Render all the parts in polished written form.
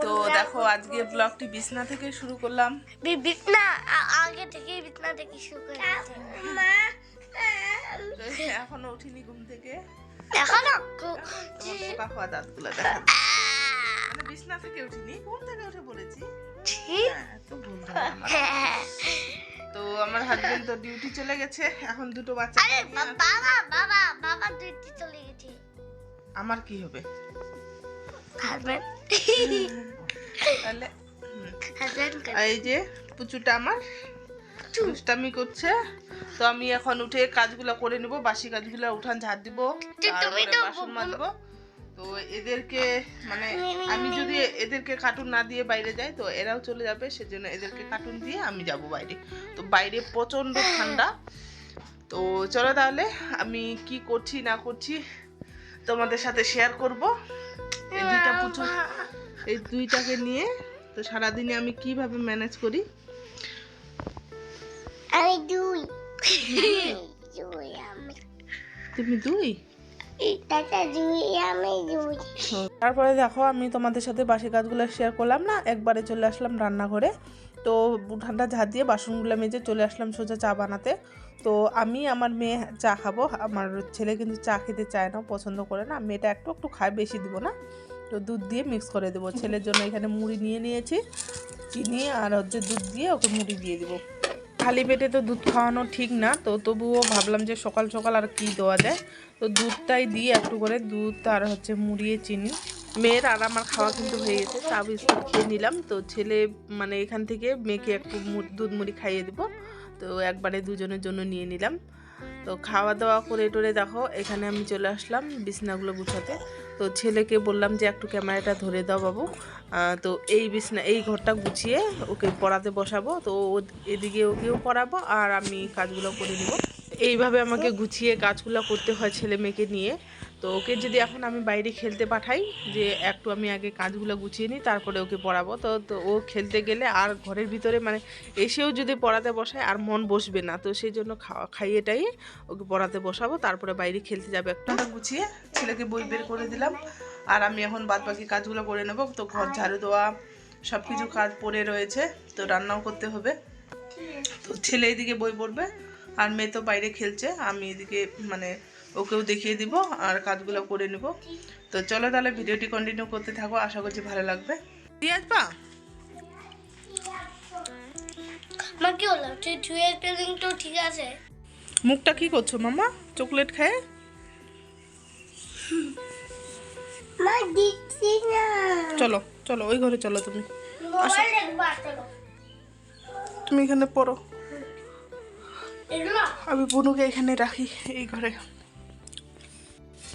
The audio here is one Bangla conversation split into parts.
তো দেখো আজকে ব্লগটি বিছনা থেকে শুরু করলাম। বিছনা আগে থেকে বিছনা থেকে শুরু করে এখনো উঠিনি ঘুম থেকে। এখনো পোকা খাওয়া দাঁতগুলো দেখা মানে বিছনা থেকে উঠিনি, ঘুম থেকে উঠে পড়েছি। তো ভুল ধরে আমার। তো আমার হাজবেন্ড তো ডিউটি চলে গেছে, এখন দুটো বাচ্চা। আরে বাবা বাবা বাবা ডিউটি চলে গেছে। আমার কি হবে হাজবেন্ড তাহলে? হাজবেন্ড এই যে পুচুটা আমার দুষ্টামি করছে। তো আমি এখন উঠে কাজগুলো করে নিব, বাসি কাজগুলো, উঠান ঝাড় দিব, তারপরে বাসন মাজবো। তো এদেরকে মানে আমি যদি এদেরকে কার্টুন না দিয়ে বাইরে যাই তো এরাও চলে যাবে, সেজন্য এদেরকে কার্টুন দিয়ে আমি যাব বাইরে। তো বাইরে প্রচন্ড ঠান্ডা। তো চলো তাহলে আমি কি করছি না করছি তোমাদের সাথে শেয়ার করব। এই দুইটা পুচু, এই দুইটাকে নিয়ে তো সারাদিনে আমি কিভাবে ম্যানেজ করি। আমি দুই তুমি দুই? তারপরে দেখো আমি তোমাদের সাথে বাসি কাজগুলো শেয়ার করলাম না, একবারে চলে আসলাম রান্নাঘরে। তো ঠান্ডা ঝাড় দিয়ে বাসনগুলো মেজে চলে আসলাম সোজা চা বানাতে। তো আমি আমার মেয়ে চা খাবো, আমার ছেলে কিন্তু চা খেতে চায় না, পছন্দ করে না। মেয়েটা একটু একটু খায়, বেশি দিব না। তো দুধ দিয়ে মিক্স করে দেবো। ছেলের জন্য এখানে মুড়ি নিয়ে নিয়েছি, চিনি আর হচ্ছে দুধ দিয়ে ওকে মুড়ি দিয়ে দেবো। খালি পেটে তো দুধ খাওয়ানো ঠিক না, তো তবুও ভাবলাম যে সকাল সকাল আর কি দেওয়া যায়। তো দুধটাই দিয়ে একটু করে দুধ আর হচ্ছে মুড়িয়ে চিনি। মেয়ের আর আমার খাওয়া কিন্তু হয়ে গেছে, চা বিস্কুট খেয়ে নিলাম। তো ছেলে মানে এখান থেকে মেয়েকে একটু দুধ মুড়ি খাইয়ে দেবো। তো একবারে দুজনের জন্য নিয়ে নিলাম। তো খাওয়া দাওয়া করে টোরে দেখো এখানে আমি চলে আসলাম বিছনাগুলো গুছাতে। তো ছেলেকে বললাম যে একটু ক্যামেরাটা ধরে দাও বাবু। তো এই বিছনা এই ঘরটা গুছিয়ে ওকে পড়াতে বসাবো। তো এদিকে ওকেও পড়াবো আর আমি কাজগুলো করে নিব। এইভাবে আমাকে গুছিয়ে কাজগুলো করতে হয় ছেলে মেয়েকে নিয়ে। তো ওকে যদি এখন আমি বাইরে খেলতে পাঠাই, যে একটু আমি আগে কাজগুলো গুছিয়ে নিই তারপরে ওকে পড়াবো, তো তো ও খেলতে গেলে আর ঘরের ভিতরে মানে এসেও যদি পড়াতে বসায় আর মন বসবে না। তো সেই জন্য খাইয়েটাই ওকে পড়াতে বসাবো, তারপরে বাইরে খেলতে যাবে। একটা গুছিয়ে ছেলেকে বই বের করে দিলাম আর আমি এখন বাদ বাকি কাজগুলো করে নেব। তো ঘর ঝাড়ু দেওয়া সব কিছু কাজ পড়ে রয়েছে, তো রান্নাও করতে হবে। তো ছেলে এদিকে বই পড়বে আর মেয়ে তো বাইরে খেলছে, আমি এদিকে মানে ওকেও দেখিয়ে দিব আর কাজগুলো করে নেব। তো চলো তাহলে ভিডিওটি কন্টিনিউ করতে থাকো, আশা করছি ভালো লাগবে। দিয়ে আসবা? আমার কি হলো? টুয়েলভ পেলিং তো ঠিক আছে। মুখটা কি করছো মামা চকলেট খায়? মা দিচ্ছি না। চলো চলো ওই ঘরে চলো, তুমি তুমি এখানে পড়ো, আমি বুনুকে এখানে রাখি এই ঘরে।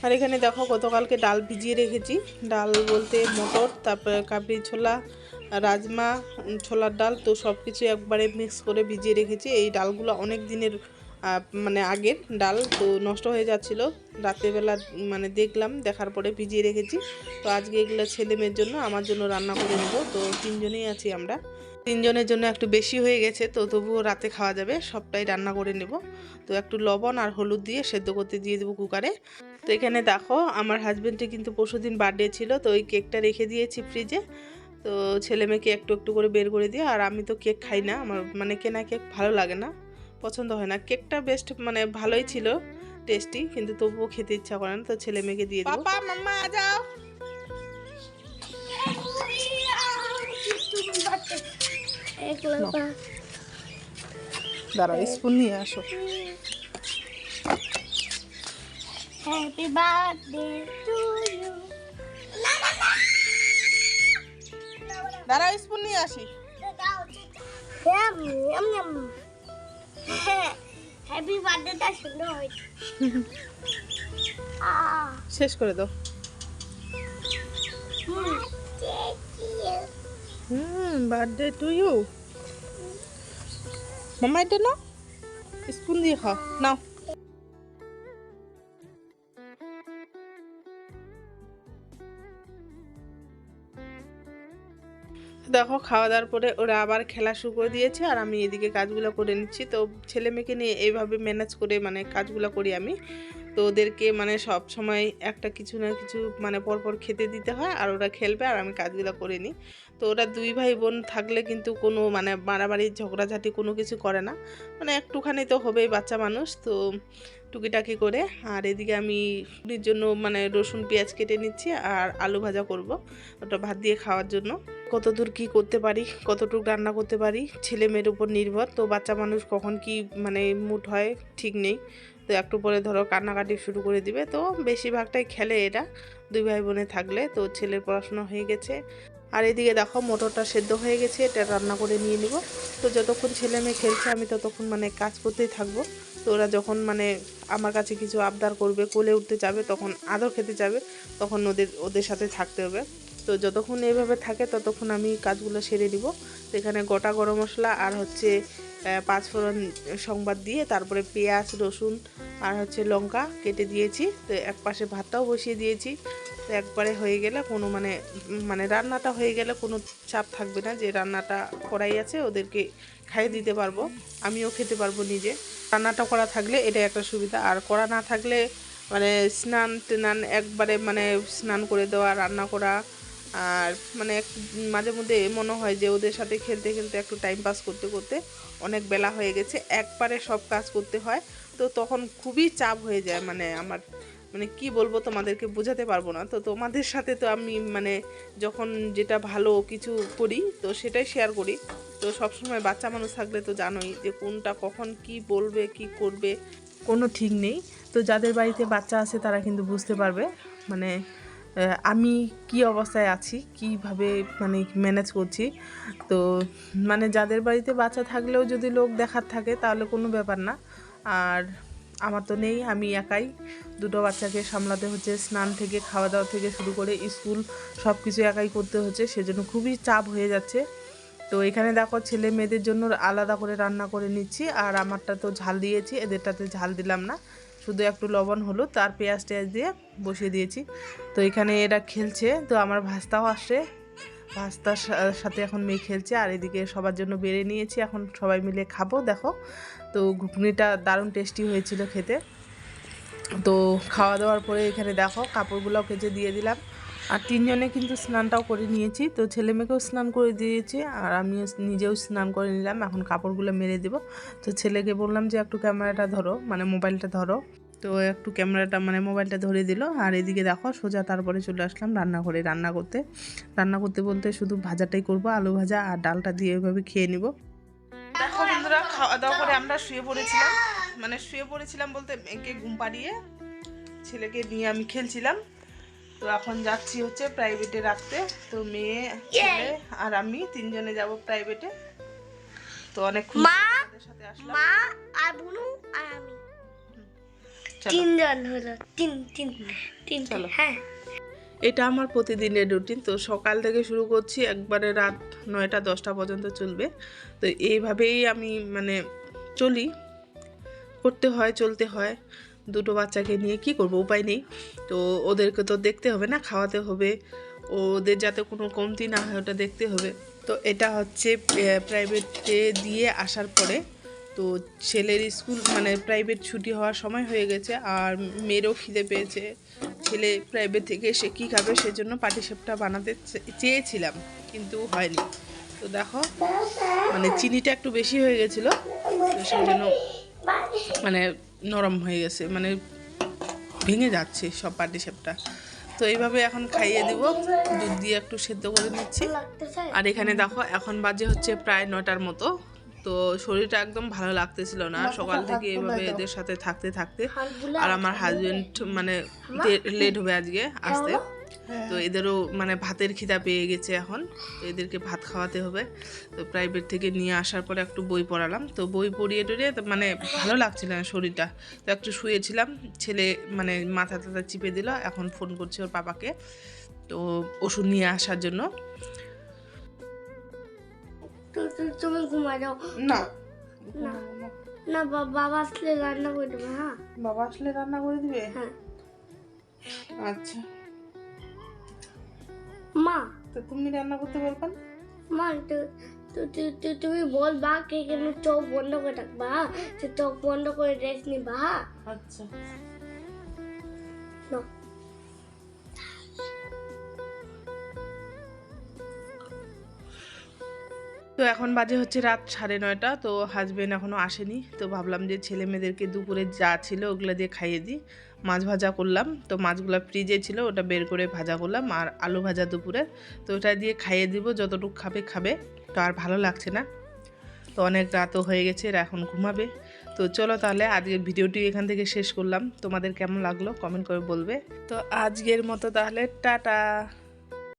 আর এখানে দেখো গতকালকে ডাল ভিজিয়ে রেখেছি, ডাল বলতে মটর, তারপরে কাবলি ছোলা, রাজমা, ছোলার ডাল, তো সব কিছু একবারে মিক্স করে ভিজিয়ে রেখেছি। এই ডালগুলো অনেক দিনের মানে আগের ডাল, তো নষ্ট হয়ে যাচ্ছিলো। রাত্রেবেলা মানে দেখলাম, দেখার পরে ভিজিয়ে রেখেছি। তো আজকে এগুলো ছেলে মেয়ের জন্য আমার জন্য রান্না করে নেব। তো তিনজনেই আছি আমরা, তিনজনের জন্য একটু বেশি হয়ে গেছে, তো তবুও রাতে খাওয়া যাবে, সবটাই রান্না করে নেব। তো একটু লবণ আর হলুদ দিয়ে সেদ্ধ করতে দিয়ে দেবো কুকারে। তো এখানে দেখো আমার হাজব্যান্ডের কিন্তু পরশুদিন বার্থডে ছিল, তো ওই কেকটা রেখে দিয়েছি ফ্রিজে। তো ছেলে মেয়েকে একটু একটু করে বের করে দিয়ে, আর আমি তো কেক খাই না, আমার মানে কেনা কেক ভালো লাগে না, পছন্দ হয় না। কেকটা বেস্ট মানে ভালোই ছিল, টেস্টি, কিন্তু তবুও খেতে ইচ্ছা করে না। তো ছেলে মেয়েকে দিয়ে দেবো। পাপা মাম্মা আ যাও। দাঁড়াও স্পুন নিয়ে আসো। Happy birthday to you. দাঁড়াও স্পুন নিয়ে আসি। হ্যাপি বার্থডেটা সুন্দর হয়েছে। শেষ করে দাও। Birthday to you. মামা এটা নাও, স্পুন দিয়ে খাও, নাও। দেখো খাওয়া দাওয়ার পরে ওরা আবার খেলা শুরু করে দিয়েছে আর আমি এদিকে কাজগুলো করে নিচ্ছি। তো ছেলে মেয়েকে নিয়ে এইভাবে ম্যানেজ করে মানে কাজগুলো করি আমি। তো ওদেরকে মানে সব সময় একটা কিছু না কিছু মানে পরপর খেতে দিতে হয়, আর ওরা খেলবে আর আমি কাজগুলো করে নিই। তো ওরা দুই ভাই বোন থাকলে কিন্তু কোনো মানে মারামারি ঝগড়াঝাটি কোনো কিছু করে না, মানে একটুখানি তো হবেই, বাচ্চা মানুষ তো টুকিটাকি করে। আর এদিকে আমি রুটির জন্য মানে রসুন পেঁয়াজ কেটে নিচ্ছি আর আলু ভাজা করব, ওটা ভাত দিয়ে খাওয়ার জন্য। কতদূর কি করতে পারি, কতটুকু রান্না করতে পারি ছেলে মেয়ের উপর নির্ভর। তো বাচ্চা মানুষ কখন কি মানে মুড হয় ঠিক নেই, তো একটু পরে ধরো কান্নাকাটি শুরু করে দিবে। তো বেশিরভাগটাই খেলে এরা দুই ভাই বোনে থাকলে। তো ছেলের পড়াশোনা হয়ে গেছে, আর এদিকে দেখো মটরটা সেদ্ধ হয়ে গেছে, এটা রান্না করে নিয়ে নিব। তো যতক্ষণ ছেলে মেয়ে খেলছে আমি ততক্ষণ মানে কাজ করতেই থাকবো। তো ওরা যখন মানে আমার কাছে কিছু আবদার করবে, কোলে উঠতে যাবে, তখন আদর খেতে যাবে, তখন ওদের সাথে থাকতে হবে। তো যতক্ষণ এইভাবে থাকে ততক্ষণ আমি কাজগুলো সেরে নিব। তো এখানে গোটা গরম মশলা আর হচ্ছে পাঁচফোড়ন সংবাদ দিয়ে তারপরে পেঁয়াজ রসুন আর হচ্ছে লঙ্কা কেটে দিয়েছি। তো এক পাশে ভাতটাও বসিয়ে দিয়েছি। তো একবারে হয়ে গেলে কোনো মানে রান্নাটা হয়ে গেলে কোনো চাপ থাকবে না, যে রান্নাটা করাই আছে, ওদেরকে খাইয়ে দিতে পারবো, আমিও খেতে পারবো নিজে। রান্নাটা করা থাকলে এটাই একটা সুবিধা, আর করা না থাকলে মানে স্নান টেনান একবারে মানে স্নান করে দেওয়া, রান্না করা, আর মানে মাঝে মধ্যে মনে হয় যে ওদের সাথে খেলতে খেলতে একটু টাইম পাস করতে করতে অনেক বেলা হয়ে গেছে, একবারে সব কাজ করতে হয়। তো তখন খুবই চাপ হয়ে যায়, মানে আমার মানে কি বলবো তোমাদেরকে বোঝাতে পারবো না। তো তোমাদের সাথে তো আমি মানে যখন যেটা ভালো কিছু করি তো সেটাই শেয়ার করি। তো সবসময় বাচ্চা মানুষ থাকলে তো জানোই যে কোনটা কখন কি বলবে কি করবে কোনো ঠিক নেই। তো যাদের বাড়িতে বাচ্চা আছে তারা কিন্তু বুঝতে পারবে মানে আমি কি অবস্থায় আছি, কিভাবে মানে ম্যানেজ করছি। তো মানে যাদের বাড়িতে বাচ্চা থাকলেও যদি লোক দেখার থাকে তাহলে কোনো ব্যাপার না, আর আমার তো নেই, আমি একাই দুটো বাচ্চাকে সামলাতে হচ্ছে, স্নান থেকে খাওয়া দাওয়া থেকে শুরু করে স্কুল সব কিছু একাই করতে হচ্ছে, সেজন্য খুবই চাপ হয়ে যাচ্ছে। তো এখানে দেখো ছেলে মেয়েদের জন্য আলাদা করে রান্না করে নিচ্ছি, আর আমারটা তো ঝাল দিয়েছি, এদেরটাতে ঝাল দিলাম না, শুধু একটু লবণ হলুদ তার পেঁয়াজ টেয়াজ দিয়ে বসিয়ে দিয়েছি। তো এখানে এরা খেলছে, তো আমার ভাস্তাও আসে, ভাস্তার সাথে এখন মেয়ে খেলছে, আর এদিকে সবার জন্য বেড়ে নিয়েছি, এখন সবাই মিলে খাবো। দেখো তো ঘুগনিটা দারুণ টেস্টি হয়েছিল খেতে। তো খাওয়া দাওয়ার পরে এখানে দেখো কাপড়গুলোও কেচে দিয়ে দিলাম, আর তিনজনে কিন্তু স্নানটাও করে নিয়েছি। তো ছেলে মেয়েকেও স্নান করে দিয়েছি আর আমিও নিজেও স্নান করে নিলাম, এখন কাপড়গুলো মেলে দেবো। তো ছেলেকে বললাম যে একটু ক্যামেরাটা ধরো, মানে মোবাইলটা ধরো, তো একটু ক্যামেরাটা মানে মোবাইলটা ধরে দিল। আর এদিকে দেখো সোজা তারপরে চলে আসলাম রান্নাঘরে রান্না করতে বলতে শুধু ভাজাটাই করব, আলু ভাজা আর ডালটা দিয়ে ওইভাবে খেয়ে নিব। দেখো বন্ধুরা, খাওয়া দাওয়া করে আমরা শুয়ে পড়েছিলাম বলতে মেয়েকে ঘুম পাড়িয়ে ছেলেকে নিয়ে আমি খেলছিলাম। তো এখন যাচ্ছি হচ্ছে প্রাইভেটে রাখতে। তো মেয়ে ছেলে আর আমি তিনজনে যাব প্রাইভেটে। তো অনেক খুশি সাথে আসলাম, মা আর বুনু আর আমি চলো। তিনজন হলো তিন চলো। হ্যাঁ, এটা আমার প্রতিদিনের রুটিন। তো সকাল থেকে শুরু করছি, একবারে রাত 9টা 10টা পর্যন্ত চলবে। তো এইভাবেই আমি মানে চলি, চলতে হয়। দুটো বাচ্চাকে নিয়ে কি করব, উপায় নেই। তো ওদেরকে তো দেখতে হবে না, খাওয়াতে হবে, ওদের যাতে কোনো কমতি না হয় ওটা দেখতে হবে। তো এটা হচ্ছে প্রাইভেটে দিয়ে আসার পরে, তো ছেলের স্কুল মানে প্রাইভেট ছুটি হওয়ার সময় হয়ে গেছে, আর মেয়েরও খিদে পেয়েছে। ছেলে প্রাইভেট থেকে এসে কী খাবে, সেজন্য পাটিসাপটা বানাতে চেয়েছিলাম কিন্তু হয়নি। তো দেখো মানে চিনিটা একটু বেশি হয়ে গেছিলো, তো সেই জন্য মানে নরম হয়ে গেছে, মানে ভেঙে যাচ্ছে সব পাটিসাপটা। তো এইভাবে এখন খাইয়ে দিব, দুধ দিয়ে একটু সেদ্ধ করে নিচ্ছি। আর এখানে দেখো এখন বাজে হচ্ছে প্রায় 9টার মতো। তো শরীরটা একদম ভালো লাগতেছিল না সকাল থেকে এইভাবে এদের সাথে থাকতে থাকতে। আর আমার হাজবেন্ড মানে লেট হবে আজকে আসতে, তো এদেরও মানে ভাতের খিদা পেয়ে গেছে এখন, তো এদেরকে ভাত খাওয়াতে হবে। তো প্রাইভেট থেকে নিয়ে আসার পরে একটু বই পড়ালাম, তো বই পড়িয়ে টড়িয়ে মানে ভালো লাগছিল না শরীরটা, তো একটু শুয়েছিলাম। ছেলে মানে মাথা টাথা চিপে দিল, এখন ফোন করছে ওর বাবাকে তো ওষুধ নিয়ে আসার জন্য। তুমি ঘুমা যাও না না, বাবা আসলে রান্না করে দেবে। হ্যাঁ, বাবা আসলে রান্না করে দিবে। হ্যাঁ আচ্ছা, মা, তো তুমি রান্না করতে পারবে না? মা তুমি বলবা কে কেন চোখ বন্ধ করে থাকবা, সে চোখ বন্ধ করে রেস্ট নিবা। আচ্ছা No. তো এখন বাজে হচ্ছে রাত 9:30। তো হাজবেন্ড এখনও আসেনি, তো ভাবলাম যে ছেলে মেয়েদেরকে দুপুরে যা ছিল ওগুলো দিয়ে খাইয়ে দিই। মাছ ভাজা করলাম, তো মাছগুলো ফ্রিজে ছিল, ওটা বের করে ভাজা করলাম, আর আলু ভাজা দুপুরে। তো ওটা দিয়ে খাইয়ে দিব, যতটুকু খাবে খাবে। তো আর ভালো লাগছে না, তো অনেক রাতও হয়ে গেছে, এরা এখন ঘুমাবে। তো চলো তাহলে আজকের ভিডিওটি এখান থেকে শেষ করলাম। তোমাদের কেমন লাগলো কমেন্ট করে বলবে। তো আজকের মতো তাহলে টাটা।